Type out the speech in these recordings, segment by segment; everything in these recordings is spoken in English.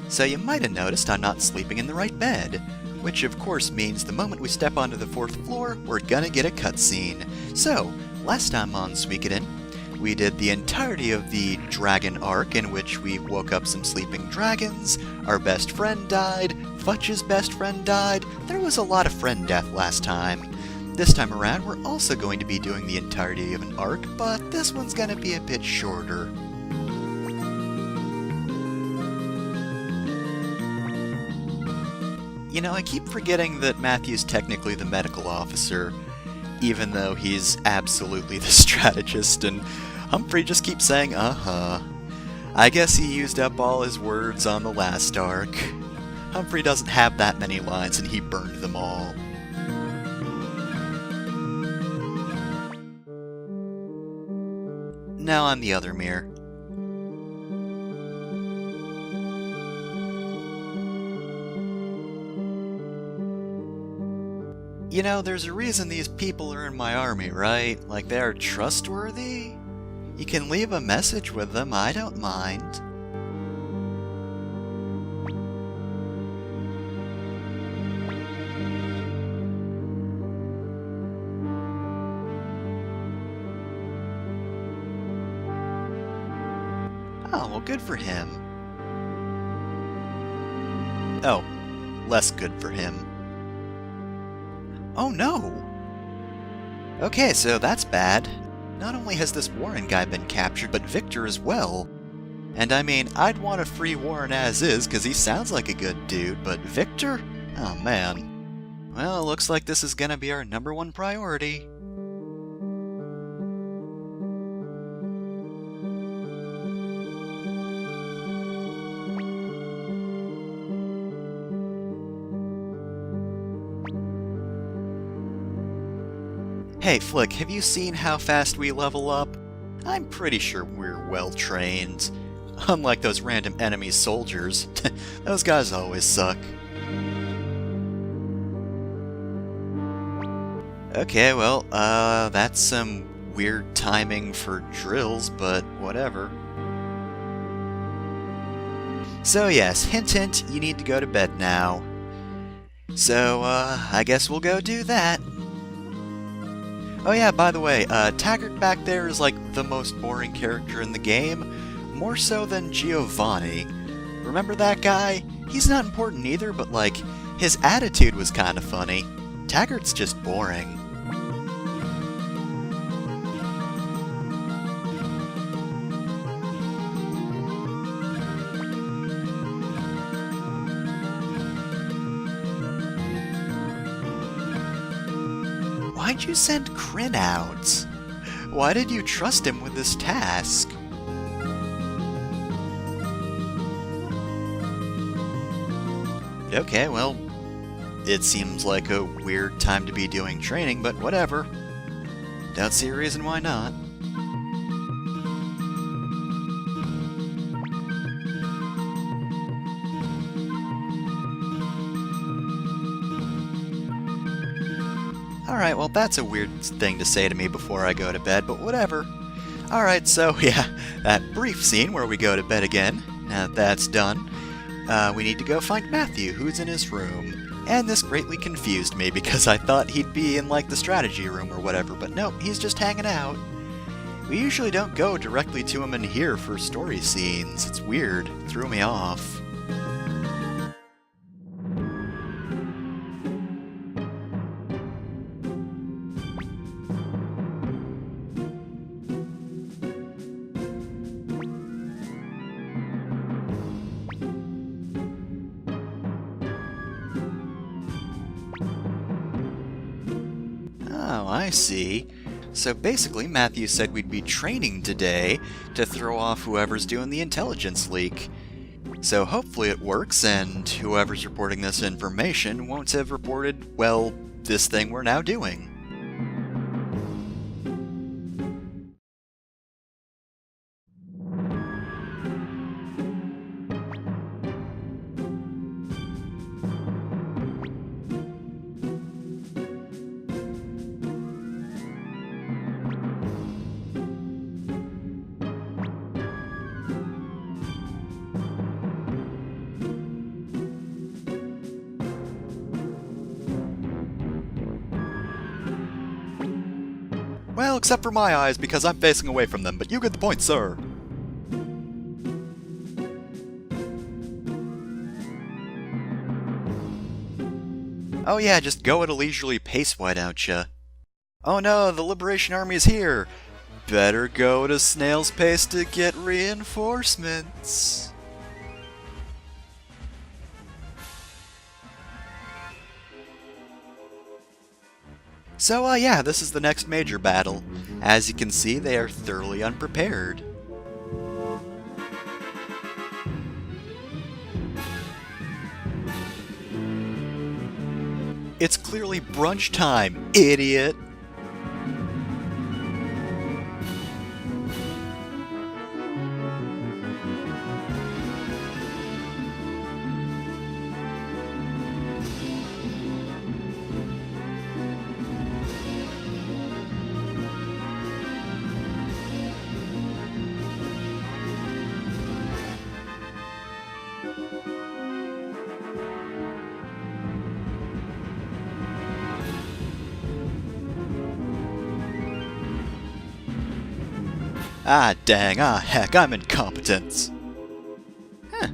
So you might have noticed I'm not sleeping in the right bed, which of course means the moment we step onto the 4th floor, we're gonna get a cutscene. So, last time on Suikoden, we did the entirety of the dragon arc in which we woke up some sleeping dragons, our best friend died, Futch's best friend died. There was a lot of friend death last time. This time around, we're also going to be doing the entirety of an arc, but this one's gonna be a bit shorter. You know, I keep forgetting that Matthew's technically the medical officer, even though he's absolutely the strategist, and Humphrey just keeps saying, uh-huh. I guess he used up all his words on the last arc. Humphrey doesn't have that many lines, and he burned them all. Now on the other mirror. You know, there's a reason these people are in my army, right? Like, they're trustworthy? You can leave a message with them, I don't mind. Oh, well, good for him. Oh, less good for him. Oh no! Okay, so that's bad. Not only has this Warren guy been captured, but Victor as well. And I mean, I'd want to free Warren as is, because he sounds like a good dude, but Victor? Oh man. Well, looks like this is gonna be our #1 priority. Hey Flick, have you seen how fast we level up? I'm pretty sure we're well trained. Unlike those random enemy soldiers. Those guys always suck. Okay, well, that's some weird timing for drills, but whatever. So yes, hint hint, you need to go to bed now. So, I guess we'll go do that. Oh yeah, by the way, Taggart back there is like the most boring character in the game, more so than Giovanni. Remember that guy? He's not important either, but like, his attitude was kinda funny. Taggart's just boring. Why'd you send Kryn out? Why did you trust him with this task? Okay, well, it seems like a weird time to be doing training, but whatever. Don't see a reason why not. Alright, well that's a weird thing to say to me before I go to bed, but whatever. Alright, so yeah, that brief scene where we go to bed again. Now that that's done, we need to go find Matthew, who's in his room. And this greatly confused me because I thought he'd be in like the strategy room or whatever, but no, he's just hanging out. We usually don't go directly to him in here for story scenes. It's weird. It threw me off. Oh, I see. So basically, Matthew said we'd be training today to throw off whoever's doing the intelligence leak. So hopefully it works, and whoever's reporting this information won't have reported, well, this thing we're now doing. Well, except for my eyes, because I'm facing away from them, but you get the point, sir. Oh yeah, just go at a leisurely pace, why don't ya? Oh no, the Liberation Army is here! Better go at a snail's pace to get reinforcements. So, yeah, this is the next major battle. As you can see, they are thoroughly unprepared. It's clearly brunch time, idiot! Ah, dang, heck, I'm incompetent.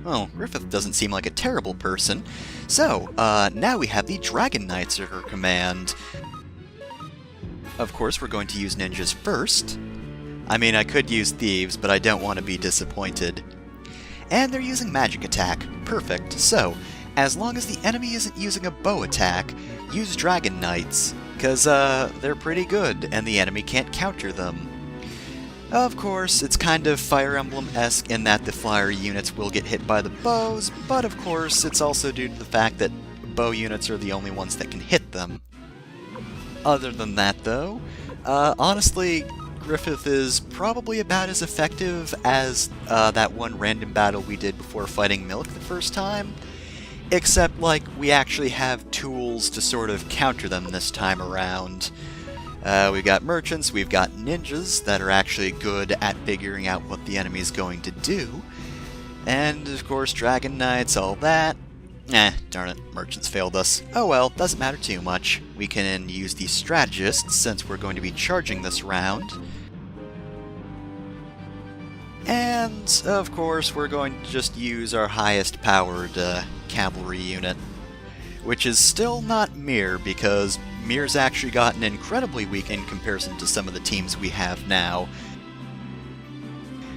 Well, Griffith doesn't seem like a terrible person. So, now we have the Dragon Knights at her command. Of course, we're going to use ninjas first. I mean, I could use thieves, but I don't want to be disappointed. And they're using magic attack. Perfect. So, as long as the enemy isn't using a bow attack, use Dragon Knights, because, they're pretty good, and the enemy can't counter them. Of course, it's kind of Fire Emblem-esque in that the flyer units will get hit by the bows, but of course, it's also due to the fact that bow units are the only ones that can hit them. Other than that, though, honestly, Griffith is probably about as effective as that one random battle we did before fighting Milk the first time, except, like, we actually have tools to sort of counter them this time around. We've got merchants, we've got ninjas that are actually good at figuring out what the enemy is going to do, and of course Dragon Knights, all that. Darn it, merchants failed us. Oh well, doesn't matter too much. We can use the strategists since we're going to be charging this round. And, of course, we're going to just use our highest powered cavalry unit, which is still not Mir, because Mir's actually gotten incredibly weak in comparison to some of the teams we have now.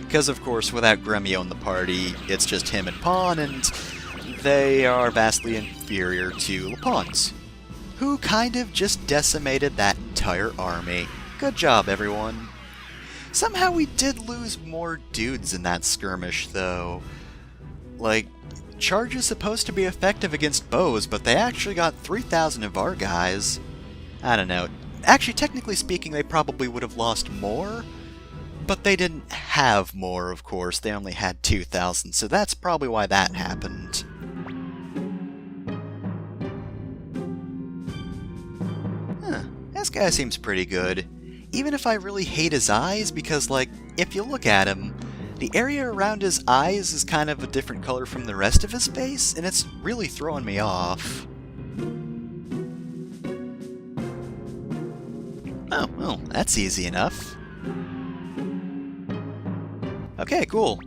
Because, of course, without Gremio in the party, it's just him and Pawn, and they are vastly inferior to Lapons, who kind of just decimated that entire army. Good job, everyone. Somehow we did lose more dudes in that skirmish, though. Like, Charge is supposed to be effective against bows, but they actually got 3,000 of our guys. I don't know. Actually, technically speaking, they probably would have lost more, but they didn't have more, of course. They only had 2,000, so that's probably why that happened. This guy seems pretty good. Even if I really hate his eyes, because, like, if you look at him, the area around his eyes is kind of a different color from the rest of his face, and it's really throwing me off. Oh, well, that's easy enough. Okay, cool.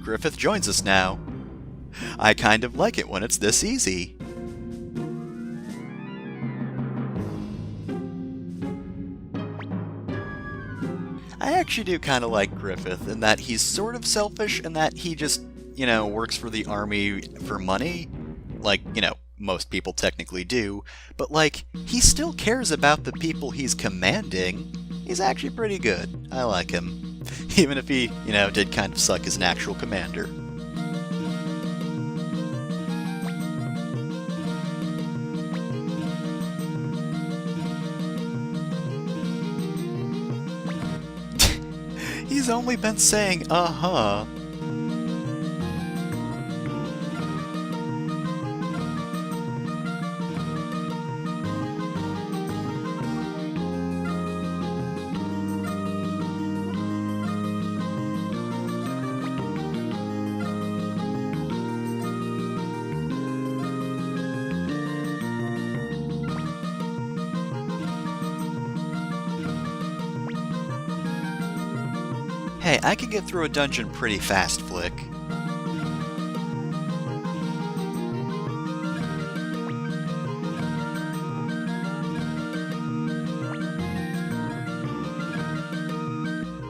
Griffith joins us now. I kind of like it when it's this easy. I actually do kind of like Griffith in that he's sort of selfish and that he just, you know, works for the army for money. Like, you know, most people technically do. But, like, he still cares about the people he's commanding. He's actually pretty good. I like him. Even if he, you know, did kind of suck as an actual commander. He's only been saying, uh-huh. Hey, I can get through a dungeon pretty fast, Flick.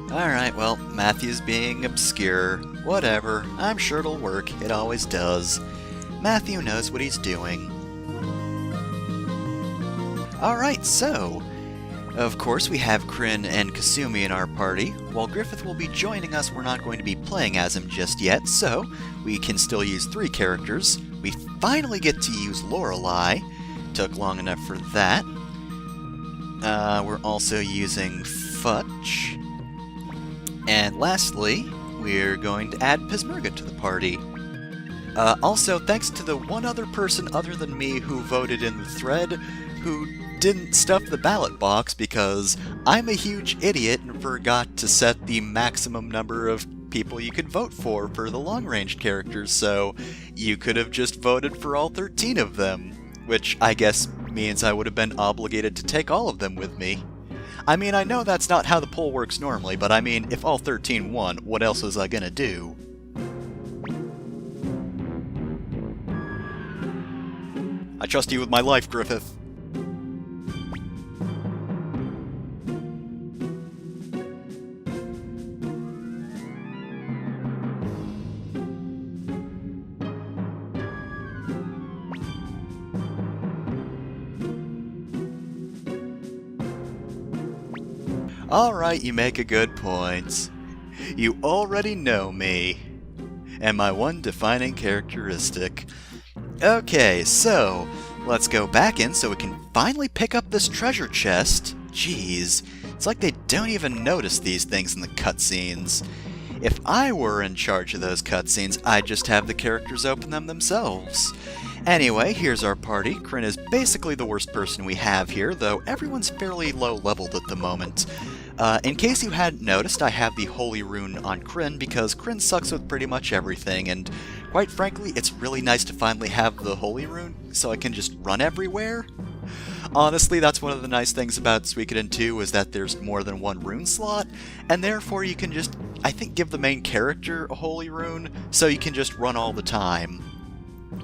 Alright, well, Matthew's being obscure. Whatever, I'm sure it'll work. It always does. Matthew knows what he's doing. Alright, so, of course we have Kryn and Kasumi in our party. While Griffith will be joining us, we're not going to be playing as him just yet, so we can still use 3 characters. We finally get to use Lorelei. Took long enough for that. We're also using Futch. And lastly, we're going to add Pesmerga to the party. Also, thanks to the one other person other than me who voted in the thread, who didn't stuff the ballot box because I'm a huge idiot and forgot to set the maximum number of people you could vote for the long-range characters, so you could have just voted for all 13 of them, which I guess means I would have been obligated to take all of them with me. I mean, I know that's not how the poll works normally, but I mean, if all 13 won, what else was I gonna do? I trust you with my life, Griffith. Alright, you make a good point. You already know me, and my one defining characteristic. Okay, so, let's go back in so we can finally pick up this treasure chest. Jeez, it's like they don't even notice these things in the cutscenes. If I were in charge of those cutscenes, I'd just have the characters open them themselves. Anyway, here's our party. Kryn is basically the worst person we have here, though everyone's fairly low-leveled at the moment. In case you hadn't noticed, I have the Holy Rune on Kryn because Kryn sucks with pretty much everything, and quite frankly, it's really nice to finally have the Holy Rune so I can just run everywhere. Honestly, that's one of the nice things about Suikoden 2 is that there's more than one rune slot, and therefore you can just, I think, give the main character a Holy Rune so you can just run all the time.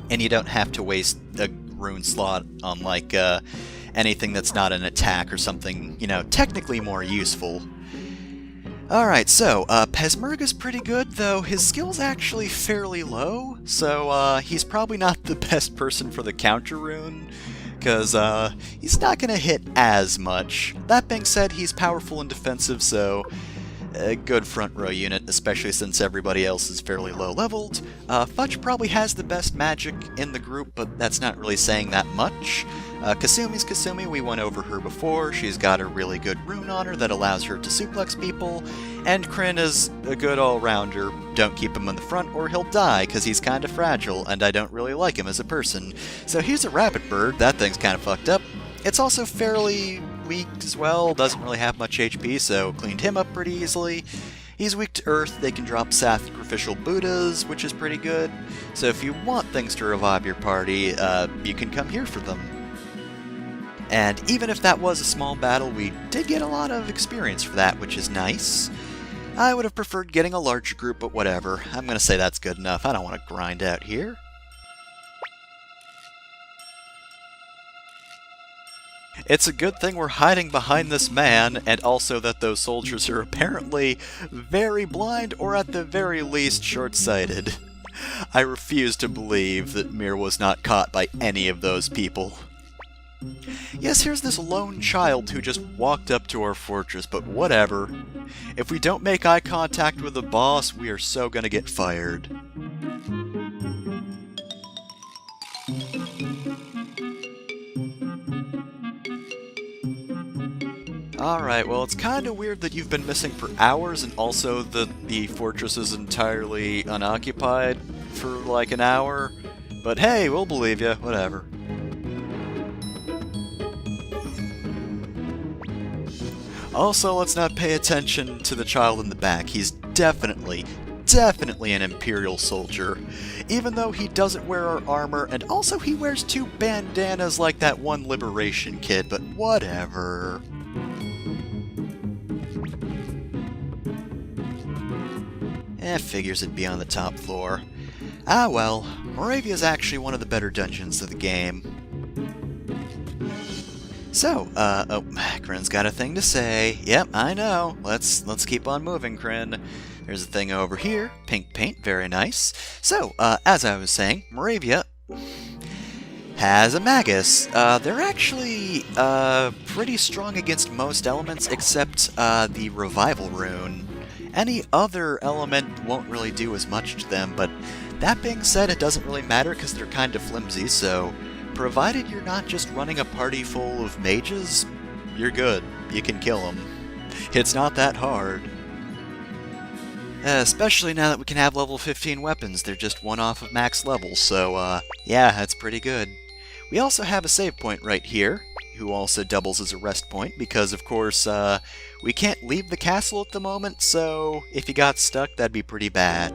And you don't have to waste a rune slot on, like, anything that's not an attack or something, you know, technically more useful. Alright, so, Pesmerga's pretty good, though his skill's actually fairly low, so, he's probably not the best person for the counter rune, because, he's not gonna hit as much. That being said, he's powerful and defensive, so a good front row unit, especially since everybody else is fairly low-leveled. Futch probably has the best magic in the group, but that's not really saying that much. Kasumi's Kasumi, we went over her before. She's got a really good rune on her that allows her to suplex people. And Kryn is a good all-rounder. Don't keep him in the front or he'll die, because he's kind of fragile, and I don't really like him as a person. So here's a rabbit bird. That thing's kind of fucked up. It's also fairly weak as well, doesn't really have much HP, so cleaned him up pretty easily. He's weak to earth, they can drop sacrificial Buddhas, which is pretty good. So if you want things to revive your party, you can come here for them. And even if that was a small battle, we did get a lot of experience for that, which is nice. I would have preferred getting a larger group, but whatever. I'm gonna say that's good enough. I don't want to grind out here. It's a good thing we're hiding behind this man, and also that those soldiers are apparently very blind, or at the very least short-sighted. I refuse to believe that Mir was not caught by any of those people. Yes, here's this lone child who just walked up to our fortress, but whatever. If we don't make eye contact with the boss, we are so gonna get fired. Alright, well, it's kinda weird that you've been missing for hours, and also that the fortress is entirely unoccupied for like an hour. But hey, we'll believe you, whatever. Also, let's not pay attention to the child in the back. He's definitely an Imperial soldier. Even though he doesn't wear our armor, and also he wears 2 bandanas like that one Liberation kid, but whatever. Figures it'd be on the top floor. Ah well, Moravia's actually one of the better dungeons of the game. So, oh, Kryn's got a thing to say. Yep, I know. Let's keep on moving, Kryn. There's a thing over here. Pink paint, very nice. So, as I was saying, Moravia has a Magus. They're actually, pretty strong against most elements except, the Revival Rune. Any other element won't really do as much to them, but that being said, it doesn't really matter because they're kind of flimsy, so provided you're not just running a party full of mages, you're good. You can kill them. It's not that hard. Especially now that we can have level 15 weapons. They're just one off of max level, so yeah, that's pretty good. We also have a save point right here, who also doubles as a rest point, because of course, we can't leave the castle at the moment, so if you got stuck, that'd be pretty bad.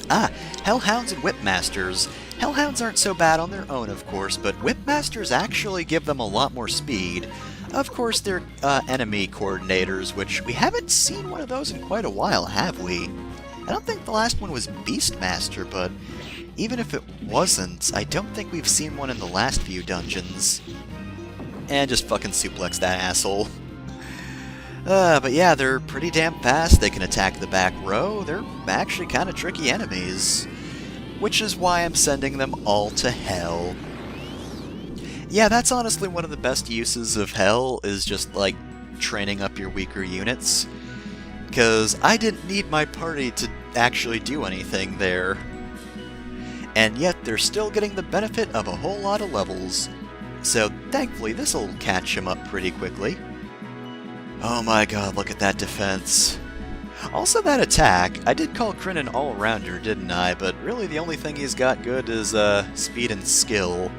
Ah, Hellhounds and Whipmasters. Hellhounds aren't so bad on their own, of course, but Whipmasters actually give them a lot more speed. Of course, they're enemy coordinators, which we haven't seen one of those in quite a while, have we? I don't think the last one was Beastmaster, but even if it wasn't, I don't think we've seen one in the last few dungeons. And just fucking suplex that asshole. But yeah, they're pretty damn fast. They can attack the back row. They're actually kind of tricky enemies. Which is why I'm sending them all to hell. Yeah, that's honestly one of the best uses of hell, is just, like, training up your weaker units. Because I didn't need my party to actually do anything there. And yet they're still getting the benefit of a whole lot of levels. So thankfully this'll catch him up pretty quickly. Oh my god, look at that defense. Also that attack, I did call Kryn an all-rounder, didn't I? But really the only thing he's got good is speed and skill.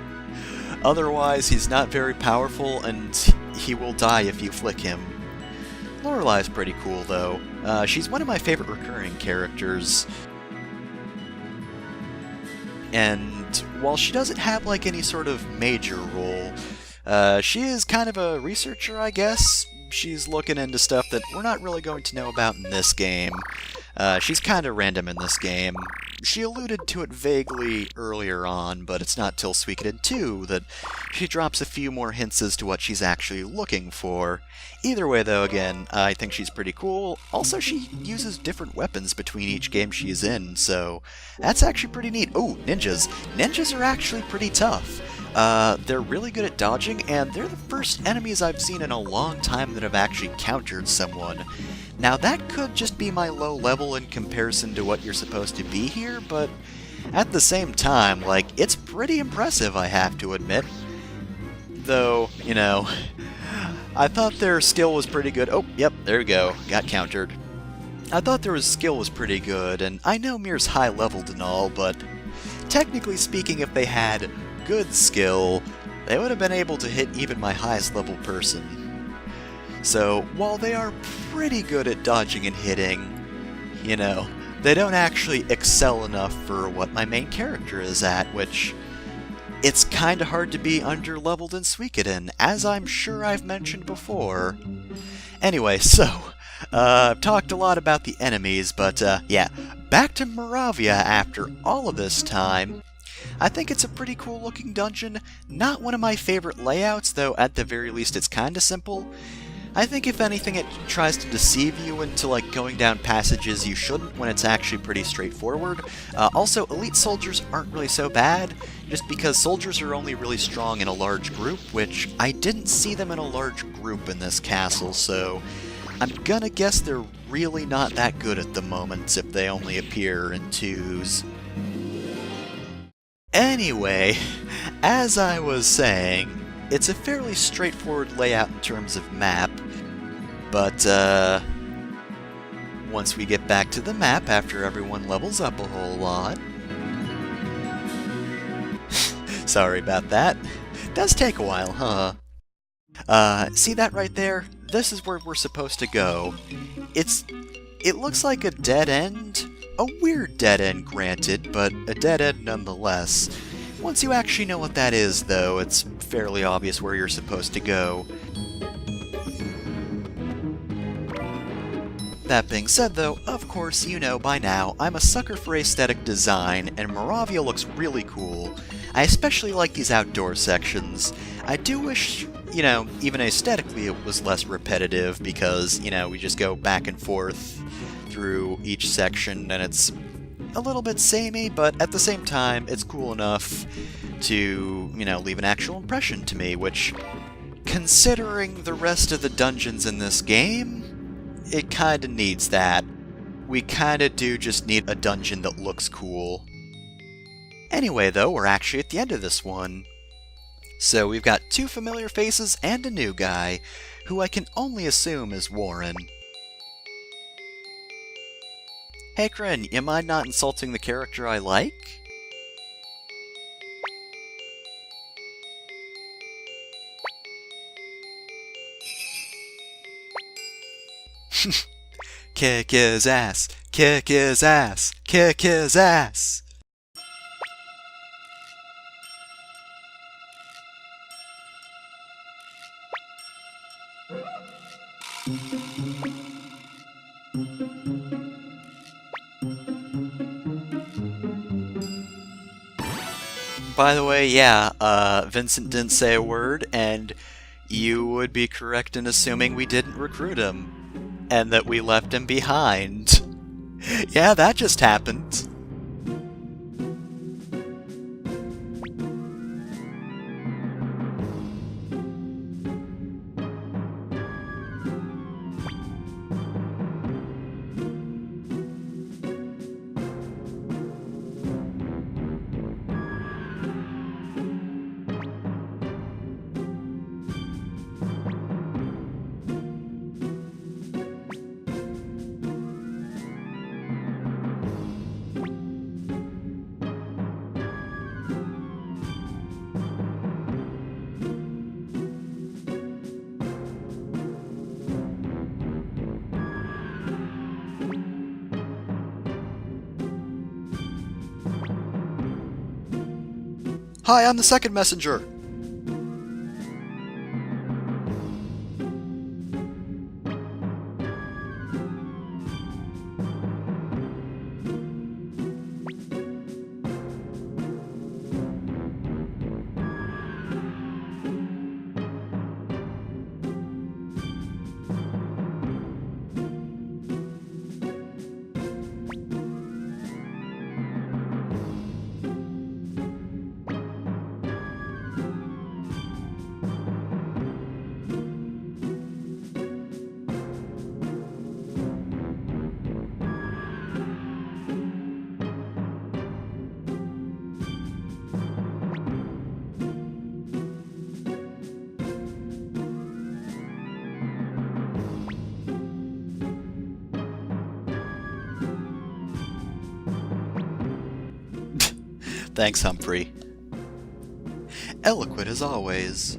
Otherwise he's not very powerful and he will die if you flick him. Lorelei's pretty cool though. She's one of my favorite recurring characters. And while she doesn't have like any sort of major role, she is kind of a researcher, I guess. She's looking into stuff that we're not really going to know about in this game. She's kind of random in this game. She alluded to it vaguely earlier on, but it's not till Suikoden 2 that she drops a few more hints as to what she's actually looking for. Either way, though, again, I think she's pretty cool. Also, she uses different weapons between each game she's in, so that's actually pretty neat. Oh, ninjas. Ninjas are actually pretty tough. They're really good at dodging, and they're the first enemies I've seen in a long time that have actually countered someone. Now, that could just be my low level in comparison to what you're supposed to be here, but at the same time, like, it's pretty impressive, I have to admit. Though, you know, I thought their skill was pretty good. Oh, yep, there we go. Got countered. I thought their skill was pretty good, and I know Mir's high-leveled and all, but technically speaking, if they had good skill, they would have been able to hit even my highest level person. So, while they are pretty good at dodging and hitting, you know, they don't actually excel enough for what my main character is at, which it's kinda hard to be under-leveled in Suikoden, as I'm sure I've mentioned before. Anyway, so, I've talked a lot about the enemies, but, yeah, back to Moravia after all of this time. I think it's a pretty cool looking dungeon, not one of my favorite layouts, though at the very least it's kinda simple. I think if anything it tries to deceive you into like going down passages you shouldn't when it's actually pretty straightforward. Also, elite soldiers aren't really so bad, just because soldiers are only really strong in a large group, which I didn't see them in a large group in this castle, so I'm gonna guess they're really not that good at the moment if they only appear in twos. Anyway, as I was saying, it's a fairly straightforward layout in terms of map, but once we get back to the map after everyone levels up a whole lot... Sorry about that. Does take a while, huh? See that right there? This is where we're supposed to go. It looks like a dead end. A weird dead end, granted, but a dead end nonetheless. Once you actually know what that is, though, it's fairly obvious where you're supposed to go. That being said though, of course you know by now, I'm a sucker for aesthetic design, and Moravia looks really cool. I especially like these outdoor sections. I do wish, even aesthetically it was less repetitive because, we just go back and forth through each section and it's a little bit samey, but at the same time, it's cool enough to, leave an actual impression to me, which, considering the rest of the dungeons in this game, it kinda needs that. We kinda do just need a dungeon that looks cool. Anyway, though, we're actually at the end of this one. So we've got 2 familiar faces and a new guy, who I can only assume is Warren. Hey Kryn, you mind not insulting the character I like? Kick his ass! Kick his ass! Kick his ass! By the way, yeah, Vincent didn't say a word, and you would be correct in assuming we didn't recruit him, and that we left him behind. Yeah, that just happened. Hi, I'm the second messenger! Thanks, Humphrey. Eloquent as always.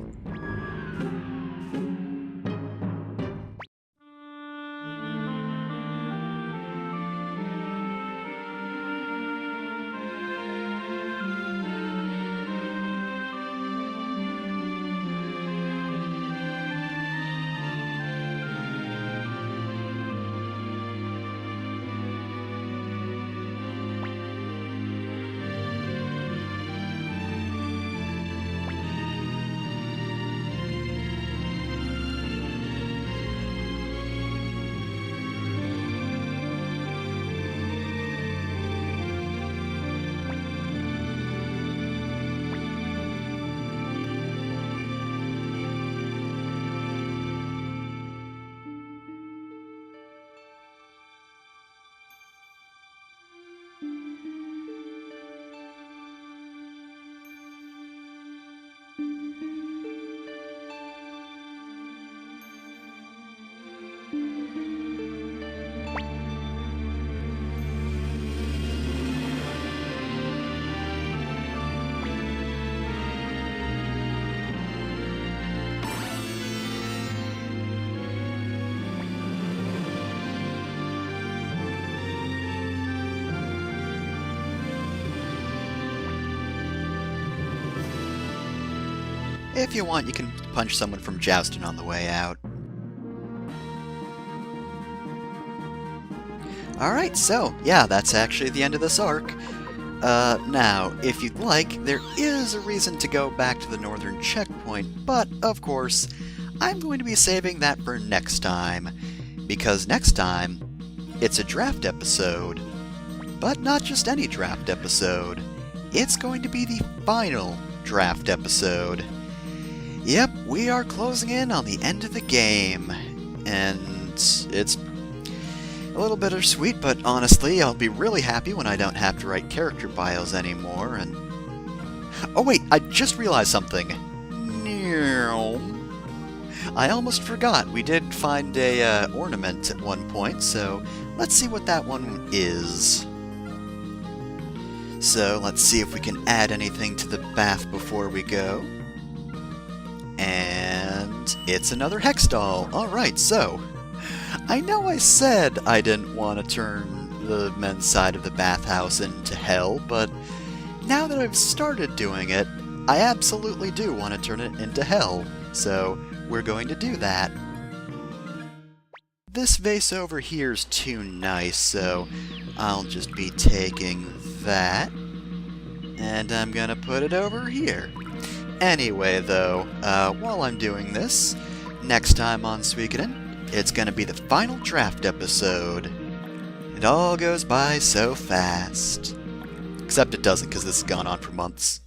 If you want, you can punch someone from Joustin on the way out. Alright, so, yeah, that's actually the end of this arc. Now, if you'd like, there is a reason to go back to the northern checkpoint, but, of course, I'm going to be saving that for next time, because next time, it's a draft episode. But not just any draft episode. It's going to be the final draft episode. Yep, we are closing in on the end of the game, and it's a little bittersweet, but honestly, I'll be really happy when I don't have to write character bios anymore, and... Oh wait, I just realized something. I almost forgot, we did find a ornament at one point, so let's see what that one is. So, let's see if we can add anything to the bath before we go. And it's another Hex Doll. Alright, so... I know I said I didn't want to turn the men's side of the bathhouse into hell, but now that I've started doing it, I absolutely do want to turn it into hell, so we're going to do that. This vase over here is too nice, so I'll just be taking that, and I'm gonna put it over here. Anyway, though, while I'm doing this, next time on Suikoden, it's gonna be the final draft episode. It all goes by so fast. Except it doesn't, because this has gone on for months.